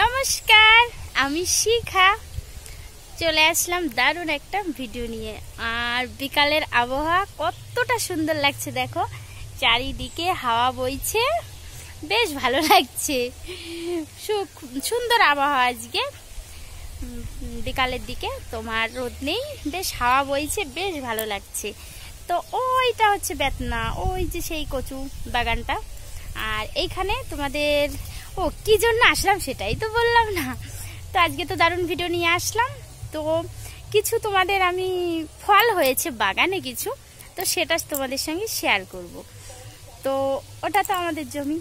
নমস্কার, আমি শিখা চলে আসলাম দারুণ একটা ভিডিও নিয়ে। আর বিকালের আবহাওয়া কতটা সুন্দর লাগছে দেখো, চারিদিকে হাওয়া বইছে, বেশ ভালো লাগছে। সুন্দর আবহাওয়া আজকে বিকালের দিকে, তোমার রোদ নেই, বেশ হাওয়া বইছে, বেশ ভালো লাগছে। তো ওইটা হচ্ছে বেতনা, ওই যে সেই কচু বাগানটা। আর এইখানে তোমাদের কি জন্য আসলাম সেটাই তো বললাম না। তো আজকে তো দারুণ ভিডিও নিয়ে আসলাম। তো কিছু তোমাদের আমি ফল হয়েছে বাগানে কিছু, তো সেটা তোমাদের সঙ্গে শেয়ার করব। তো ওটা তো আমাদের জমি,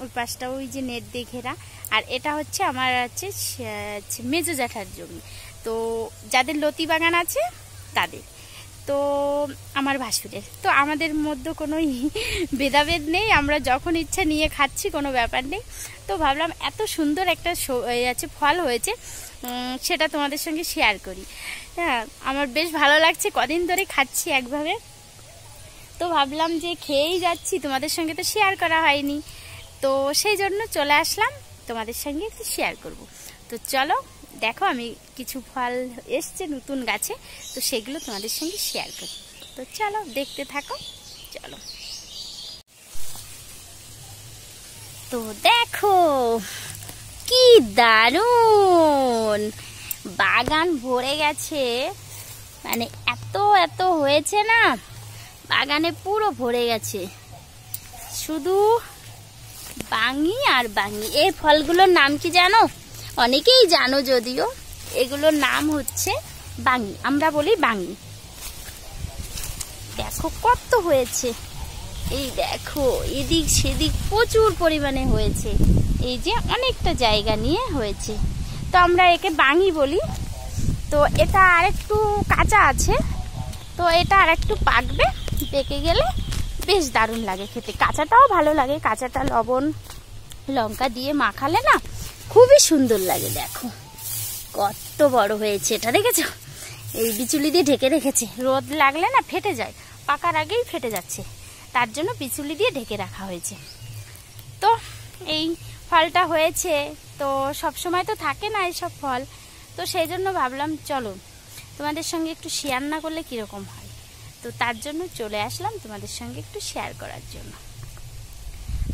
ওই পাশটা ওই যে নেট দিয়ে ঘেরা। আর এটা হচ্ছে আমার হচ্ছে মেজো জ্যাঠার জমি। তো যাদের লতি বাগান আছে তাদের, তো আমার ভাসুরের, তো আমাদের মধ্যে কোনো ভেদাভেদ নেই, আমরা যখন ইচ্ছা নিয়ে খাচ্ছি, কোনো ব্যাপার নেই। তো ভাবলাম এত সুন্দর একটা আছে ফল হয়েছে, সেটা তোমাদের সঙ্গে শেয়ার করি। হ্যাঁ, আমার বেশ ভালো লাগছে, কদিন ধরে খাচ্ছি একভাবে। তো ভাবলাম যে খেয়েই যাচ্ছি, তোমাদের সঙ্গে তো শেয়ার করা হয়নি, তো সেই জন্য চলে আসলাম তোমাদের সঙ্গে একটু শেয়ার করব। তো চলো দেখো, আমি কিছু ফল এসছে নতুন গাছে, তো সেগুলো তোমাদের সঙ্গে শেয়ার করি। তো চলো দেখতে থাকো, চলো। তো দেখো কি দারুণ বাগান ভরে গেছে, মানে এত এত হয়েছে না, বাগানে পুরো ভরে গেছে, শুধু বাঙি আর বাঙি। এই ফলগুলোর নাম কি জানো? অনেকেই জানো যদিও, এগুলোর নাম হচ্ছে বাঙি, আমরা বলি বাঙি। দেখো কত হয়েছে, এই দেখো এদিক সেদিক প্রচুর পরিমাণে হয়েছে, এই যে অনেকটা জায়গা নিয়ে হয়েছে। তো আমরা একে বাঙি বলি। তো এটা আরেকটু কাঁচা আছে, তো এটা আরেকটু পাকবে, পেকে গেলে বেশ দারুণ লাগে খেতে। কাঁচাটাও ভালো লাগে, কাঁচাটা লবণ লঙ্কা দিয়ে মাখালে না খুবই সুন্দর লাগে। দেখো কত বড় হয়েছে এটা, দেখেছো? এই বিচুলি দিয়ে ঢেকে রেখেছে, রোদ লাগলে না ফেটে যায়, পাকার আগেই ফেটে যাচ্ছে, তার জন্য বিচুলি দিয়ে ঢেকে রাখা হয়েছে। তো এই ফলটা হয়েছে, তো সব সময় তো থাকে না এইসব ফল, তো সেই জন্য ভাবলাম চলো তোমাদের সঙ্গে একটু শেয়ার না করলে কীরকম হয়। তো তার জন্য চলে আসলাম তোমাদের সঙ্গে একটু শেয়ার করার জন্য।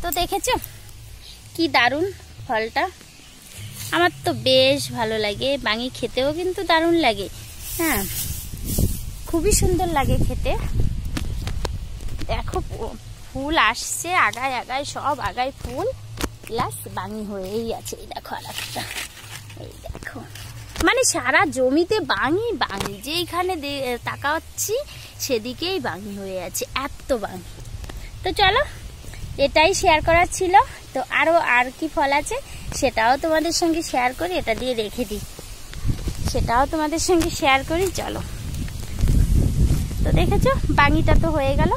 তো দেখেছো কি দারুণ ফলটা, আমার তো বেশ ভালো লাগে। বাঙি খেতেও কিন্তু দারুণ লাগে, হ্যাঁ খুবই সুন্দর লাগে খেতে। দেখো ফুল আসছে আগায় আগায়, সব আগায় ফুল, প্লাস বাঙি হয়েই আছে। এই দেখো আর একটা, এই দেখো মানে সারা জমিতে বাঙি বাঙি, যেইখানে তাকাচ্ছি সেদিকেই বাঙি হয়ে আছে, এত বাঙি। তো চলো এটাই শেয়ার করার ছিল। তো আরো আর কি ফল আছে সেটাও তোমাদের সঙ্গে শেয়ার করি, এটা দিয়ে রেখে দিই, সেটাও তোমাদের সঙ্গে শেয়ার করি, চলো। তো দেখেছো বাঙিটা তো হয়ে গেল,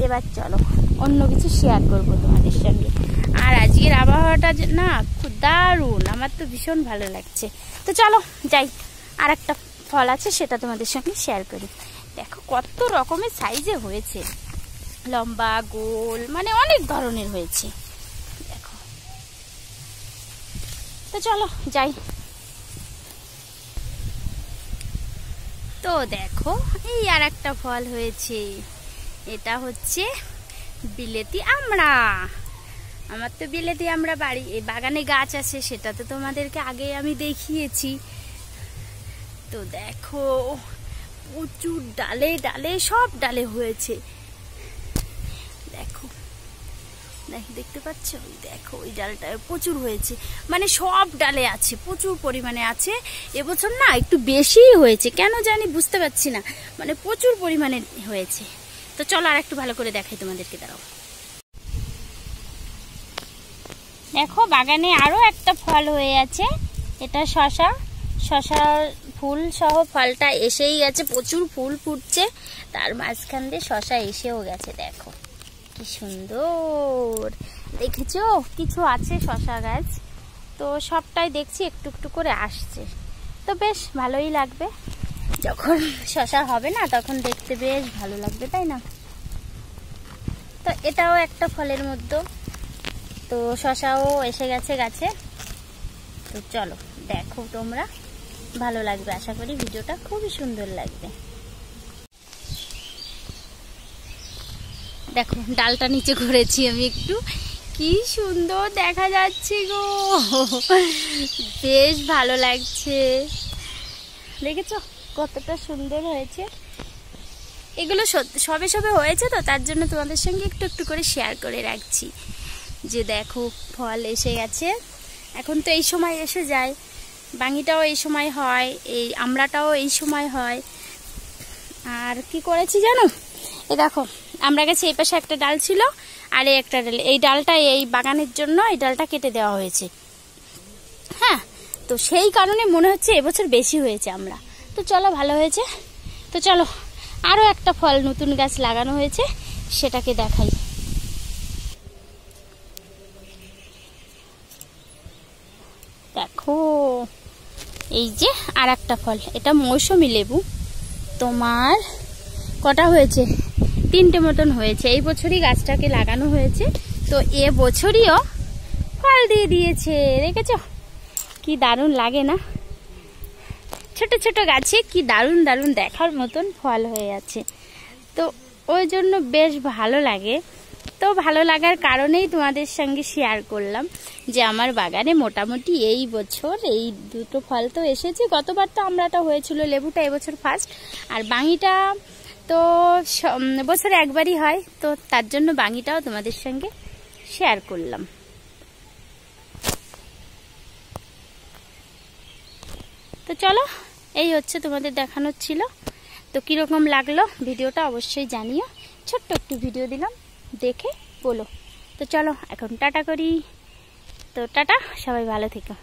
এবার চলো অন্য কিছু শেয়ার করব তোমাদের সঙ্গে। আর আজকের আবহাওয়াটা না খুব দারুণ, আমার তো ভীষণ ভালো লাগছে। তো চলো যাই, আর একটা ফল আছে সেটা তোমাদের সঙ্গে শেয়ার করি। দেখো কত রকমের সাইজে হয়েছে, লম্বা গোল, মানে অনেক ধরনের হয়েছে দেখো। তো চলো যাই। তো দেখো এই আর একটা ফল হয়েছে, এটা হচ্ছে বিলেতি আমড়া। আমার তো বিলেতি আমড়া বাড়ি এই বাগানে গাছ আছে, সেটা তো তোমাদেরকে আগে আমি দেখিয়েছি। তো দেখো প্রচুর ডালে ডালে, সব ডালে হয়েছে, দেখো দেখতে পাচ্ছ, ওই দেখো ওই ডালটায় প্রচুর হয়েছে, মানে সব ডালে আছে, প্রচুর পরিমাণে আছে। এবছর না একটু বেশিই হয়েছে, কেন জানি বুঝতে পারছি না, মানে প্রচুর পরিমাণে হয়েছে। তো চলো আর একটু ভালো করে দেখাই তোমাদেরকে, দাঁড়াও। দেখো বাগানে আরো একটা ফল হয়ে আছে, এটা শশা। শশার ফুল সহ ফলটা এসেই গেছে, প্রচুর ফুল ফুটছে, তার মাঝখান দিয়ে শশা এসেও গেছে। দেখো কি সুন্দর, দেখেছো কিছু আছে শশা গাছ, তো সবটাই দেখছি একটু একটু করে আসছে, তো বেশ ভালোই লাগবে। যখন শশা হবে না তখন দেখতে বেশ ভালো লাগবে, তাই না? তো এটাও একটা ফলের মধ্যে, তো শশাও এসে গেছে গাছে, তো চলো দেখো, তোমরা ভালো লাগবে আশা করি, ভিডিওটা খুবই সুন্দর লাগবে। দেখো ডালটা নিচে করেছি আমি একটু, কি সুন্দর দেখা যাচ্ছে গো, বেশ ভালো লাগছে। দেখেছো কতটা সুন্দর হয়েছে। এগুলো সবে সবে হয়েছে তো, তার জন্য তোমাদের সঙ্গে একটু একটু করে শেয়ার করে রাখছি যে দেখো ফল এসে গেছে। এখন তো এই সময় এসে যায়, বাঙিটাও এই সময় হয়, এই আমড়াটাও এই সময় হয়। আর কি করেছি জানো, এই দেখো আমরা গাছে এই পাশে একটা ডাল ছিল, আর এই একটা ডাল, এই ডালটা এই বাগানের জন্য এই ডালটা কেটে দেওয়া হয়েছে। হ্যাঁ, তো সেই কারণে মনে হচ্ছে এবছর বেশি হয়েছে আমরা। তো চলো ভালো হয়েছে। তো চলো আরও একটা ফল নতুন গাছ লাগানো হয়েছে, সেটাকে দেখাই। দেখো এই যে আর একটা ফল, এটা মৌসুমী লেবু। তোমার কটা হয়েছে, 3টে মতন হয়েছে। এই বছরই গাছটাকে লাগানো হয়েছে, তো এ বছরইও ফল দিয়ে দিয়েছে। দেখেছো কি দারুণ লাগে না, ছোট ছোট গাছে কি দারুণ দারুণ দেখার মতন ফল হয়ে আছে। তো ওই জন্য বেশ ভালো লাগে। তো ভালো লাগার কারণেই তোমাদের সঙ্গে শেয়ার করলাম যে আমার বাগানে মোটামুটি এই বছর এই 2টো ফল তো এসেছে। গতবার তো আমড়াটা হয়েছিল, লেবুটা এবছর ফার্স্ট, আর বাঙিটা তো বছরে একবারই হয়, তো তার জন্য বাঙিটাও তোমাদের সঙ্গে শেয়ার করলাম। তো চলো এই হচ্ছে তোমাদের দেখানোর ছিল। তো কীরকম লাগলো ভিডিওটা অবশ্যই জানিও। ছোট্ট একটু ভিডিও দিলাম, দেখে বলো। তো চলো এখন টাটা করি। তো টাটা, সবাই ভালো থেকো।